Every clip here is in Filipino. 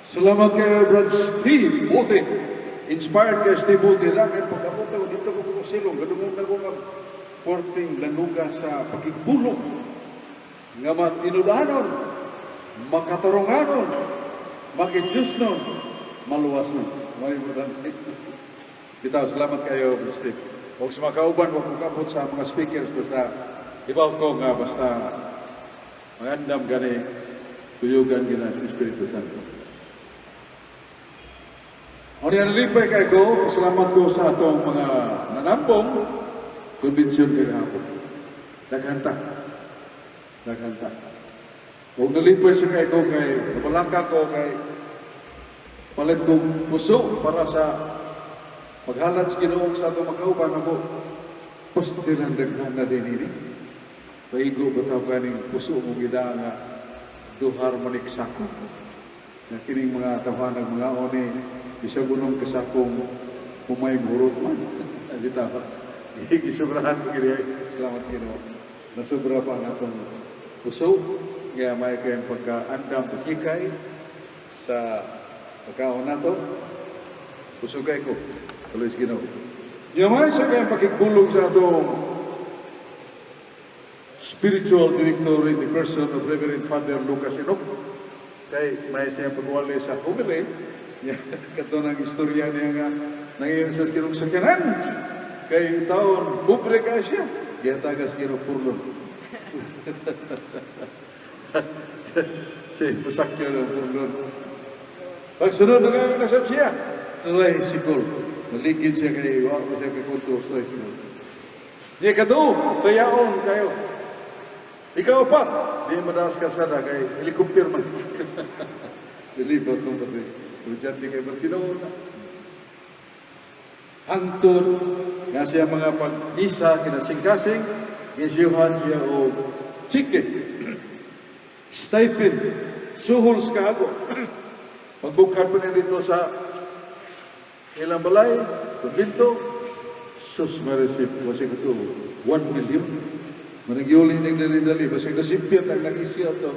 Salamat kayo, Brad Steve Bote. Inspired kay Steve Bote. Lakay pagkabot ako dito ko kung silong. Ganun na ko ng porting lanuga sa pagkipulong. Nga matinudanon, makatarunganon, makijusnon, maluwason. May importante. Bitaw, salamat kayo, Brad Steve. Huwag sa mga kauban, huwag magkabot sa mga speakers. Basta, ibaw ko nga, basta magandam gani, tuyugan gina sa Espiritu Santo. O niya nalipay kay ko, salamat ko sa atong mga nanampong konbensyon kay hapon. Naghanta. Huwag nalipay siya kay ko kay napalangka ko kay palit kong puso para sa paghalat sa Ginoo sa atong makauban ako. Pastilan daghan na din ini. Paigo bataw kaning puso mo gida nga duhar manik sako. Na kining mga tawanag mga one isa gunong kasakong umay burot man. Dita pa. Gisubrahan ko kini. Salamat Ginoo. Nasubra pa ang atong puso. Kaya may kayang pagkaandam pagkikay sa pagkaon nato. Puso kay ko. Tuloy sa Ginoo. Yamay sa kayang pagkikulong sa atong spiritual director in the person of Reverend Father Lucas Enoch. Kay may siya pagwali sa homily. Kato ng istorya niya nga nangyayang sa Ginoo sa kanan. Kay taon, bubre ka siya. Kaya tagas Ginoo purlon. Say, pasakyo ng purlon. Pagsunod na nga nasat siya. Tulay sikol. Maligid siya kay wako siya kay kunto. Tulay sikol. Niya kato, tayaon kayo. Ikaw pa, di madalas ka sana kay helikopter man. Dilipat kong pati. Berjanti kay Bertino. Hangtod nga siya mga pag-isa kinasing-kasing, isiyuhan siya o chicken, stipend, suhol sa kago. Pagbukan pa niya dito sa ilang balay, pagdito, sus ma-receive, kasi ito, 1 million. Managyuli nang dali-dali, kasi nasipyat ang nag-isya ito.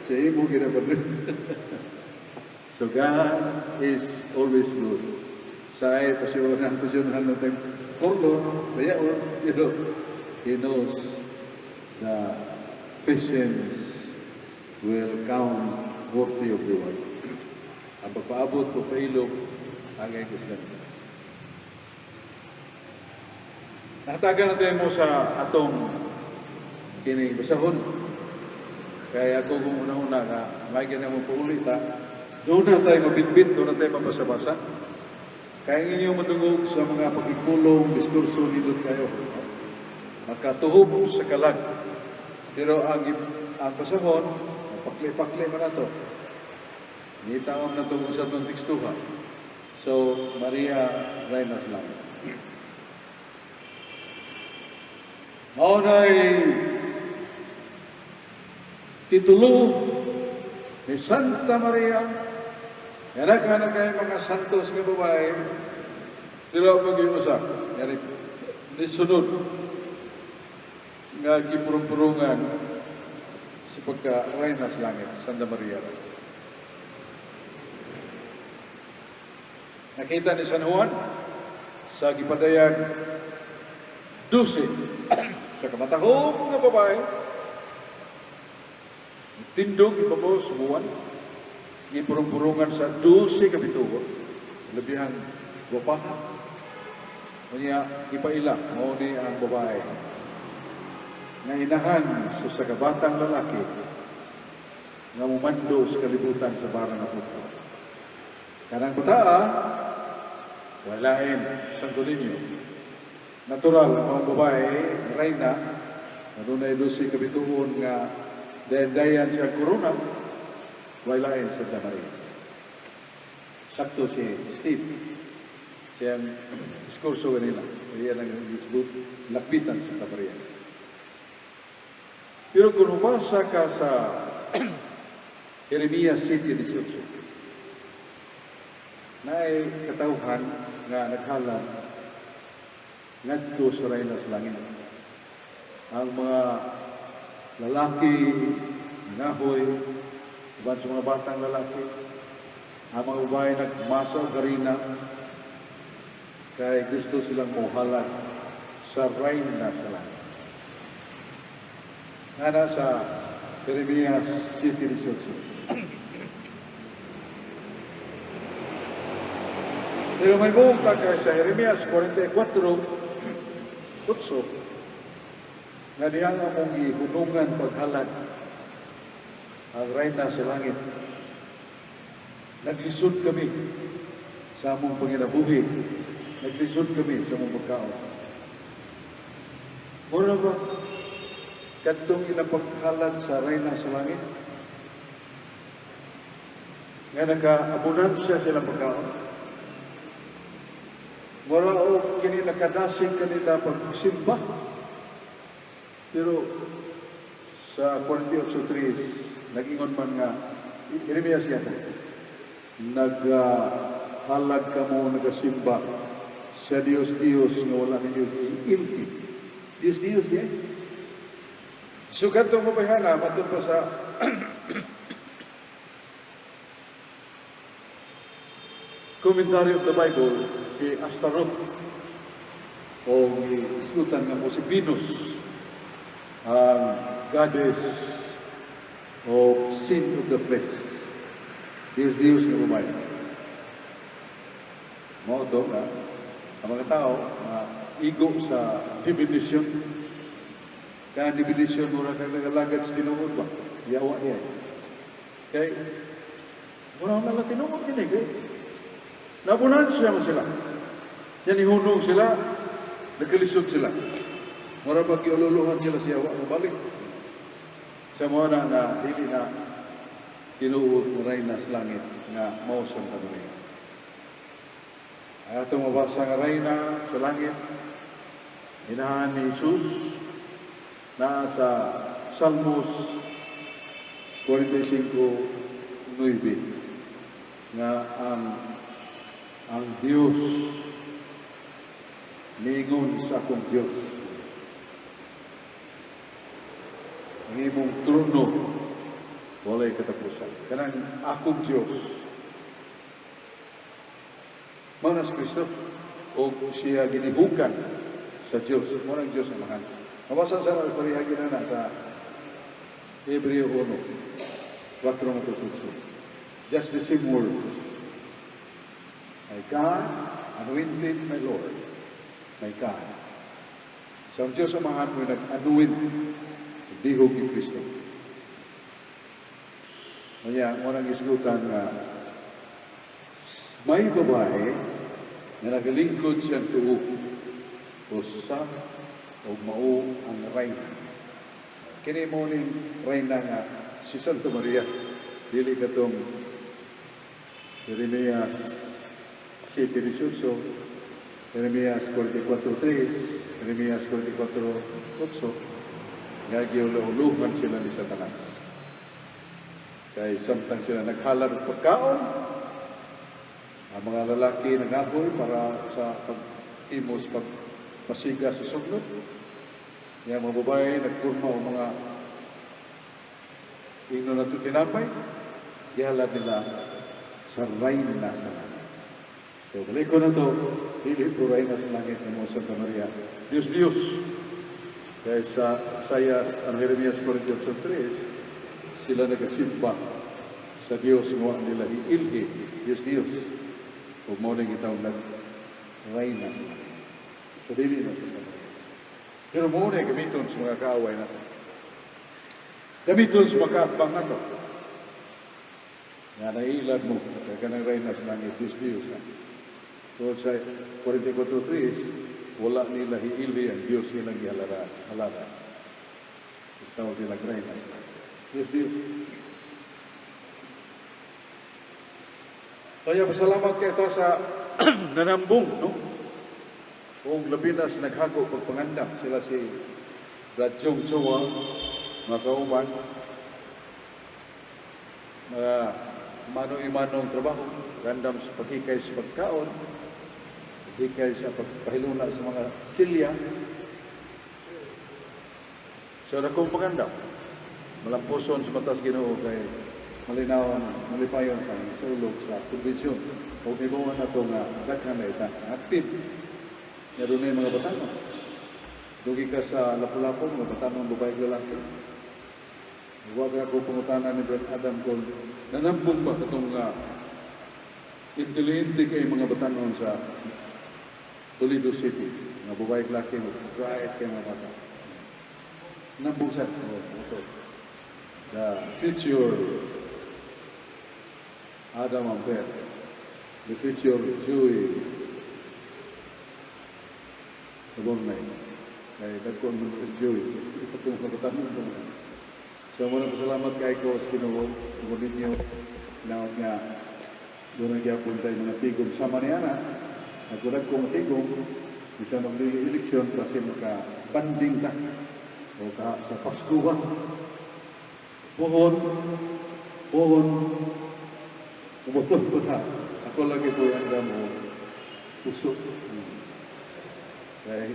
Sa imo ginapad. So God is always good. Sa ay pasyonan natin korlo, kaya He knows the patience will count worthy of reward. Ang pagpaabot ko pa ilog, agay ko sila. Nahatagan natin mo sa atong kining basahon. Kaya ako kung una-una ka, may ginamang paulita, doon na tayo mabitbit, doon na tayo mabasa-basa. Kaya ninyo madungog sa mga pagkikulong, diskurso nito kayo. Makatuhog sa kalag. Pero ang pasahon, pakli-pakli man na ito. Nitawag na ito sa itong tekstuha. So, Maria Reynas lang. Maunay titulo ni Santa Maria. Yanak na kayo mga santos nga babae, tila pag-iusap, yan ni sunod nga gipurong-purungan sa pagka-reyna sa langit, Santa Maria. Nakita ni San Juan sa gipadayag 12 sa kamatahong nga babae, tindog ibabaw sa buwan, ipurong-purungan sa 12 kapitulo, labihang wapahan. Kanya, ipaila, mo ni ang babae, na inahan sa kabatang lalaki, nga mumando sa kalibutan sa barang na puto. Kanang bataa, walain, Santolinio. Natural, ang babae, reyna, na 12 kapitulo nga dayan siya korona, walain Santa Maria. Sakto si Steve. Siyang diskurso kanila. Iyan ang disbut, lapitan Santa Maria. Pero kung umasa ka sa Jeremias 7:18, na ay katauhan nga naghalang ngadto sa reyna sa langit. Ang mga lalaki, nahoy, iban sa mga batang lalaki, ang mga babae nagmasa o garina kay gusto silang muhalan sa reyna sa langit. Nga sa Jeremias 7:18. Pero may buong kay sa Jeremias 44:8 nga diha nga mong gihunungan paghalad ang reyna sa langit. Naglisod kami sa among panginabuhi. Naglisod kami sa among pagkaon. Mura ba? Kadtong inapaghalad sa reyna sa langit? Nga naka-abundansya silang pagkaon. Mura o kini nakadasing kanila pagsimba. Pero sa 48:3, nag-ingon man nga, Jeremias yan, naghalag ka mo, nagasimba sa Diyos-Diyos nga wala ninyo iimpi. Diyos-Diyos yan. So, ganitong mabahana, matun pa sa Commentary of the Bible, si Astaroth, o isutan nga mo si Venus, ang goddess of sin of the flesh. Diyos nga babae. Mo ito na, ang mga tao, igo sa divination. Kaya divination mura kang nagalagad sa tinungod ba? Yawa niya. Kaya, mura na lang tinungod din eh. Nabunan siya mo sila. Yan ihunong sila, nagkalisod sila. Mura pag iululuhan sila siya, mabalik. Sa mga na dili na tinuod ng reyna sa langit nga mausang kanunin. Ay atong mabasa nga reyna sa langit, inahan ni Jesus na sa Salmos 45:9 nga ang Diyos niingon sa akong Diyos. Ang imong trono walay katapusan. Kanang akong Diyos. Manas Kristo o siya ginibukan sa Diyos. Manang Diyos ang mahal. Mabasa sa parihagi na sa Hebreo 1:4. Just the same words. My God, anointed my Lord, my God. So ang Diyos ang mahal mo nag-anoint dihog ni Kristo. Kaya, walang islutan na may babae na nagalingkod siyang tuog o sa o mao ang reyna. Kini mo ning reyna nga si Santa Maria, dili katong Jeremias 7:18, Jeremias 44:3, Jeremias 44:8, nga giululuhan sila ni Satanas. Kaya samtang sila naghalad ng pagkaon, ang mga lalaki nagaboy para sa pag-imos, pagpasiga sa suglot. Yung mga babae nagkurma o mga ino na ito tinapay, gihalad nila sa reyna sa langit. So, balik ko na ito, hindi ito reyna sa langit ng mga Santa Maria. Diyos, Diyos. Kaya sa Isaiah, ang Jeremias 48:3, sila nagasimba sa Diyos mo nila iilhi, Diyos, Diyos. Kung mo nang itaw nag-reyna sa langit. So, dili na sa Maria. Pero muna gamiton sa mga kaaway natin. Gamiton sa mga kaatbang nato. Nga nailad mo, kaya ka nang reyna sa langit, Diyos, Diyos. So sa 44:3, wala nila hiili ang Diyos nilang gihalara. Itaw nila reyna sa langit. Diyos, Diyos. Kaya pasalamat kayo sa nanambong, no? Kung labinas naghago pagpangandam, sila si Bradyong Chowa, mga kauman, mga mano-imanong trabaho, randam sa paghikay sa pagkaon, paghikay sa pagpahiluna sa mga silya. So, nakong pangandam, malampuson sa matas Ginoo kay malinaw ang malipayon ang sulog sa konbensyon. O ibuwan na itong daghan na ita. Active. Nga doon na yung mga batanon. Dugi ka sa Lapu-Lapu, mga batanon babae lalaki. Huwag ako pangutanan ni Brad Adam kung nanambong ba itong intelligente kay mga batanon sa Toledo City. Mga babae lalaki, bright kay mga bata. Nambungsan. Ito. The future Adam Ampere. The future Joey. Sabon na yun. Kaya dagkon mo sa Joey. Itong pagkatanong ko na. So muna pasalamat kay ko sa Ginoo. Tungkulin niyo na nga doon ang gyapon tayo mga tigom sama ni Ana. Nagkulag kong tigom. Bisa magbili eleksyon kasi maka-banding na. O ka sa Paskuhan. Pohon. Umutot ko na. Ako lagi po yung damo. Puso. Kaya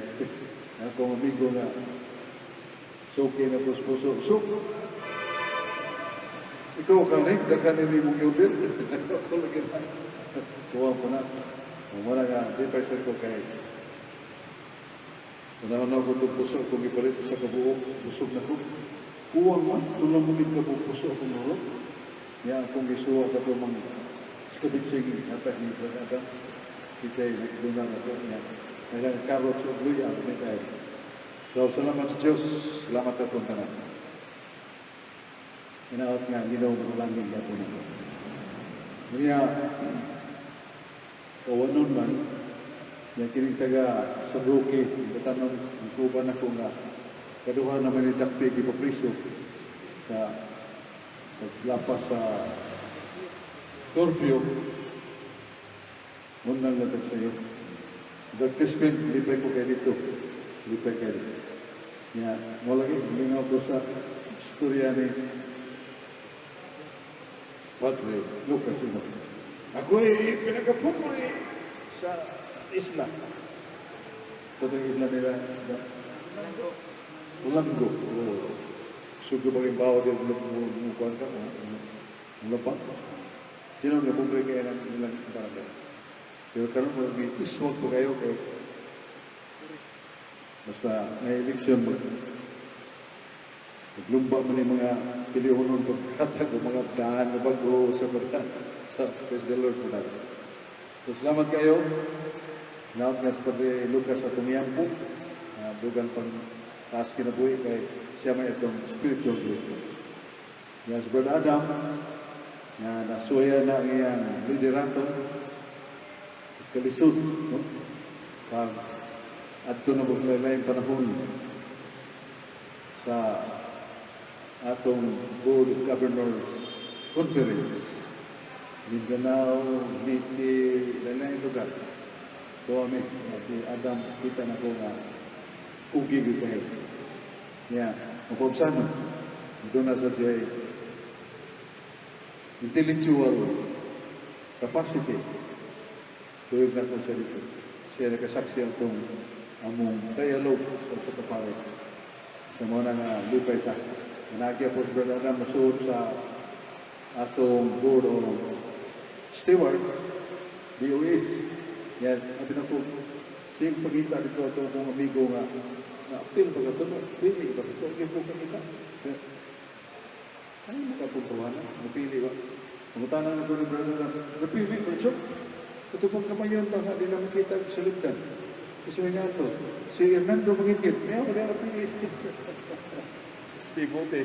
akong amigo nga suki na puso. Ikaw ka rin, daghan ni mong yubin. Ako lagi na. Kuha ko na. Muna nga, di pa isang ko kay panahon ako itong puso, kung ipalit sa kabuok, busog na ko. Kuwang man, tulang mo din kabuok puso akong muro. Yan akong gisuwa ka ito mga skabitsing atay ni Brad. Kisay, nagdunang ako niya. Kaya karot sa luya, may tayo. So, salamat sa Diyos. Salamat at punta na. Inaot nga, ginaw ng langin ka po na. Kaya, kawanon man, yung kining taga sa Roque, katanong ang kuban ako nga, kaduha naman ni Dakpi, ipapriso sa paglapas sa curfew, munang latag sa iyo. Dr. Crispin, lipay ko kayo dito. Lipay kayo dito. Nga, mo lagi, lingaw ko sa istorya ni Padre Lucas. Ako ay pinagapupuri sa isla. Sa itong isla nila, Tulanggo. Sugo ba yung bawa din mukhaan ka? Mulapang. Sino na pupuri kayo ng ilang barangay? Pero karon mo, may iswag po kayo kay basta may eleksyon mo. Naglumba mo yung mga piliunon pagkatag o mga daan na bago sa praise the Lord po natin. So, salamat kayo. Salamat nga sa Padre Lucas at Tumiyampo. Dugang pang taas kinabuhi kay siya may itong spiritual group. Yan si Brother Adam na nasuya na ang iyang liderato. Kalisod, no? Pag adto na maglalayang panahon sa atong Board of Governors Conference, Mindanao, Liti, lalayang lugar. So, si Adam, kita na ko nga ugig kayo. Yan, mapagsan mo. Ito na sa siya intellectual capacity. Tuyog na kung siya dito. Siya nakasaksi ang itong among dialogue sa kapare. Sa mga nga lupay ta. Managya po sa Brother Adam masuot sa atong board of stewards, DOS. Yan, sabi na po, siyang pagkita dito itong kong amigo nga na-appeal pa ito, pili ba ito? Yung po kanita. Ano makapuntuhan na? Napili ba? Pagkutanan na po ng Brother Adam, napili ba ito? Ito pong kamayon pa nga, di na makita sa lugdan. Kasi may nga ito, si Hernando Mangingit, may ako na napili. Steve Bote.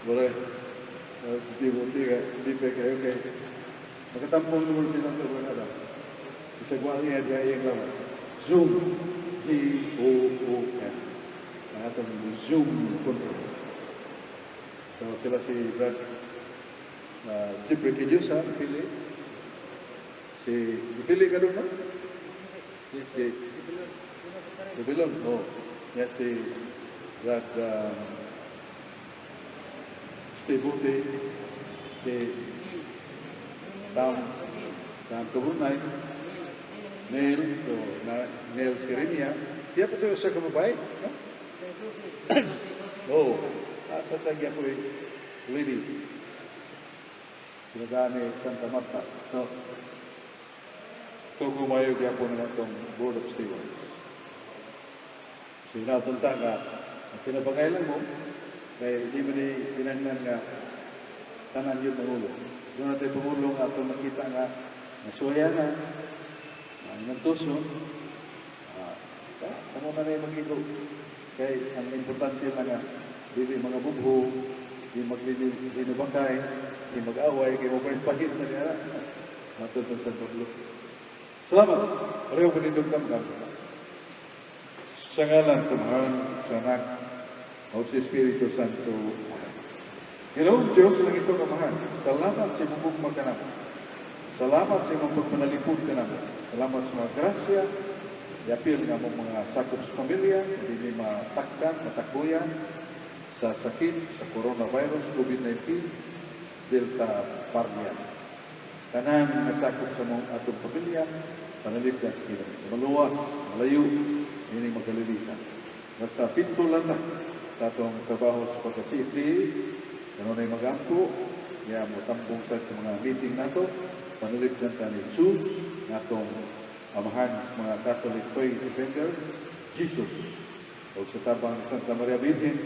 Wala. Steve Bote ka, hindi pa kayo kay. Magkatampong naman sila ito ba na isagwa niya, diyayang lang. Zoom. Z-O-O-M. Ang atong Zoom control. So sila si Brad Jeffrey Kidyusa, napili. Napili ka doon, no? Si Bilon, oh. Yan si Brad Steve Bote, si Tam Kabunay, Neil, so Neil Sirenia. Dia pa ito sa kamabay, no? Oh, sa tagya ko lady. Pinagaan ni Santa Marta. So, ito kumayo kaya po na itong Board of Stewards. So, inatunta nga, ang pinapangailan mo, kaya hindi mo ni pinangnan nga tanan yun ng ulo. Doon natin pumulong at makita nga nasuhaya na, ang tuso, kamo na rin mag-ito. Kaya ang importante na nga, hindi mga bubho, hindi maglilibangkay, hindi mag-away, kaya mo pa yung pahit na nga. Matutong sa Pablo. Salamat. Pareho ko nindong kamkam. Sa ngalan, sa mahal, sa anak, o sa Espiritu Santo. Hello, Diyos lang ito kamahal. Salamat sa imong bugmag ka naman. Salamat sa imong pagpanalipod ka naman. Salamat sa mga grasya. Iapil nga mong mga sakop sa pamilya, hindi matakdan, matakbuyan sa sakit, sa coronavirus, COVID-19, Delta variant. Tanan nga sakop sa mga atong pamilya, panalipdan sila. Maluwas, malayo, hindi magalilisan. Basta pinto lang na sa atong trabaho sa pagka-safety, ganun ay mag-ampo, kaya mo tampong sa mga meeting nato, panalipdan ka ni Jesus, natong amahan sa mga Catholic Faith Defender, Jesus, o sa tabang Santa Maria Virgen,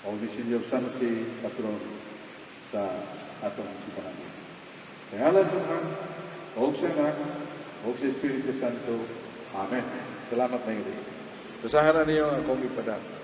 o ni Senyor San Jose, patron sa atong simbahan. Kaya halan sa mga, o sa anak, o sa Espiritu Santo. Amen. Salamat na yun. Basahan na niyo akong ipadang.